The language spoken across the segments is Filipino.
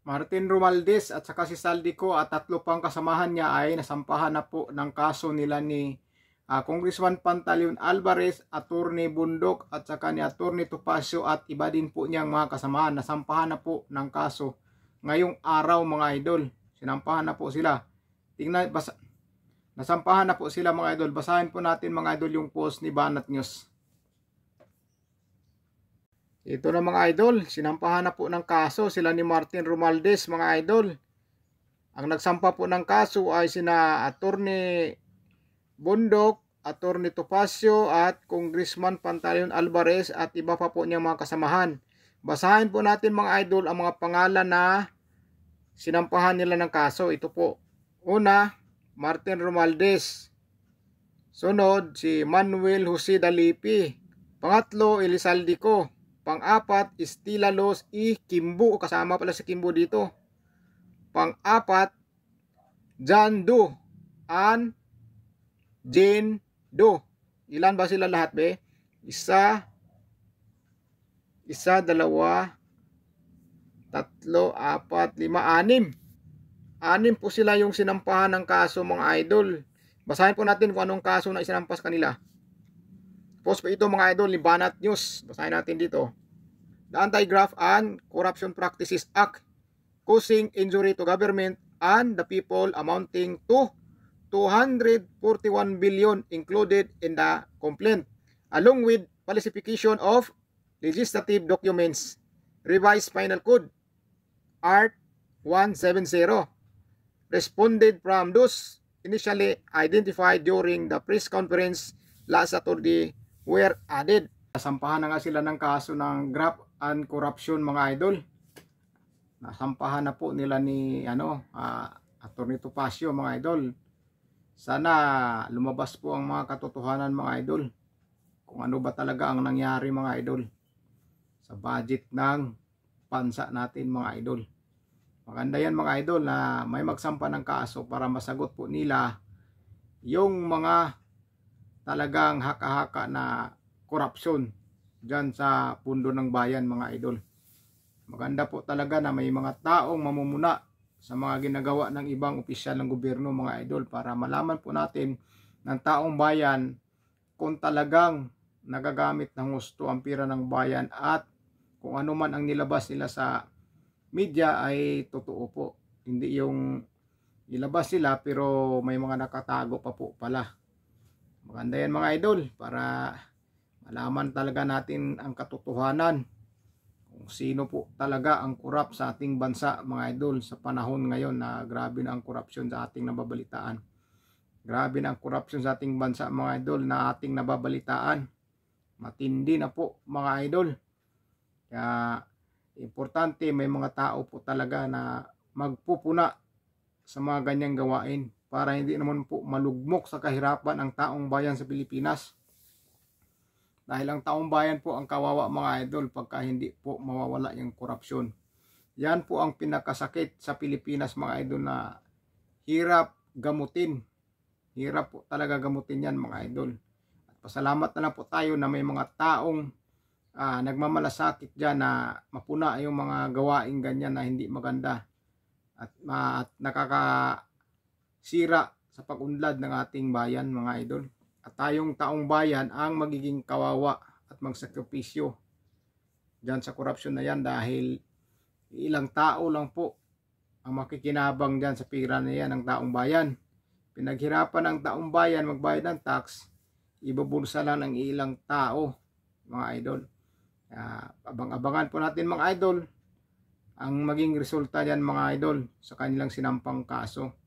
Martin Romualdez at saka si Saldico at tatlo pang kasamahan niya ay nasampahan na po ng kaso nila ni Congressman Pantaleon Alvarez, Attorney Bundok at saka ni Attorney Topacio at iba din po niyang mga kasamahan. Nasampahan na po ng kaso ngayong araw mga idol. Sinampahan na po sila. Nasampahan na po sila mga idol. Basahin po natin mga idol yung post ni Banat News. Ito na mga idol, sinampahan na po ng kaso sila ni Martin Romualdez mga idol. Ang nagsampa po ng kaso ay sina Attorney Bundok, Attorney Topacio at Congressman Pantaleon Alvarez at iba pa po niyang mga kasamahan. Basahin po natin mga idol ang mga pangalan na sinampahan nila ng kaso. Ito po. Una, Martin Romualdez. Sunod, si Manuel Jose Dalipi. Pangatlo, Elisaldico. Pang-apat, Estila Los E. Kimbo. Kasama pala si Kimbo dito. Pang-apat, John Doe and Jane Doe. Ilan ba sila lahat be? Isa, dalawa, tatlo, apat, lima, anim. Anim po sila yung sinampahan ng kaso mga idol. Basahin po natin kung anong kaso na isinampas kanila. Post po ito mga idol ni Banat News. Basahin natin dito. The Anti-Graft and Corruption Practices Act causing injury to government and the people amounting to 241 billion included in the complaint, along with falsification of legislative documents. Revised Penal Code Art 170 responded from those initially identified during the press conference last Saturday were added. Nasampahan na nga sila ng kaso ng graft and corruption mga idol. Nasampahan na po nila ni Attorney Topacio mga idol. Sana lumabas po ang mga katotohanan mga idol. Kung ano ba talaga ang nangyari mga idol sa budget ng bansa natin mga idol. Maganda yan mga idol na may magsampa ng kaso para masagot po nila yung mga talagang haka-haka na korupsyon dyan sa pundo ng bayan mga idol. Maganda po talaga na may mga taong mamumuna sa mga ginagawa ng ibang opisyal ng gobyerno mga idol para malaman po natin ng taong bayan kung talagang nagagamit ng husto ang pira ng bayan at kung ano man ang nilabas nila sa media ay totoo po. Hindi yung ilabas sila pero may mga nakatago pa po pala. Maganda yan mga idol para malaman talaga natin ang katotohanan kung sino po talaga ang korap sa ating bansa mga idol sa panahon ngayon na grabe na ang korupsyon sa ating nababalitaan. Grabe na ang korupsyon sa ating bansa mga idol na ating nababalitaan. Matindi na po mga idol. Kaya importante may mga tao po talaga na magpupuna sa mga ganyang gawain para hindi naman po malugmok sa kahirapan ang taong bayan sa Pilipinas. Dahil ang taong bayan po ang kawawa mga idol pagka hindi po mawawala yung korupsyon. Yan po ang pinakasakit sa Pilipinas mga idol na hirap gamutin. Hirap po talaga gamutin yan mga idol. At pasalamat na lang po tayo na may mga taong nagmamalasakit dyan na mapuna yung mga gawaing ganyan na hindi maganda. At nakakasira sa pag-unlad ng ating bayan mga idol. At tayong taong bayan ang magiging kawawa at magsakripisyo dyan sa korupsyon na yan dahil ilang tao lang po ang makikinabang dyan sa pira na yan ng taong bayan. Pinaghirapan ng taong bayan magbayad ng tax, ibubulsa lang ng ilang tao mga idol. Abang-abangan po natin mga idol ang maging resulta yan mga idol sa kanilang sinampang kaso.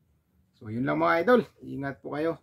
So yun lang mga idol, ingat po kayo.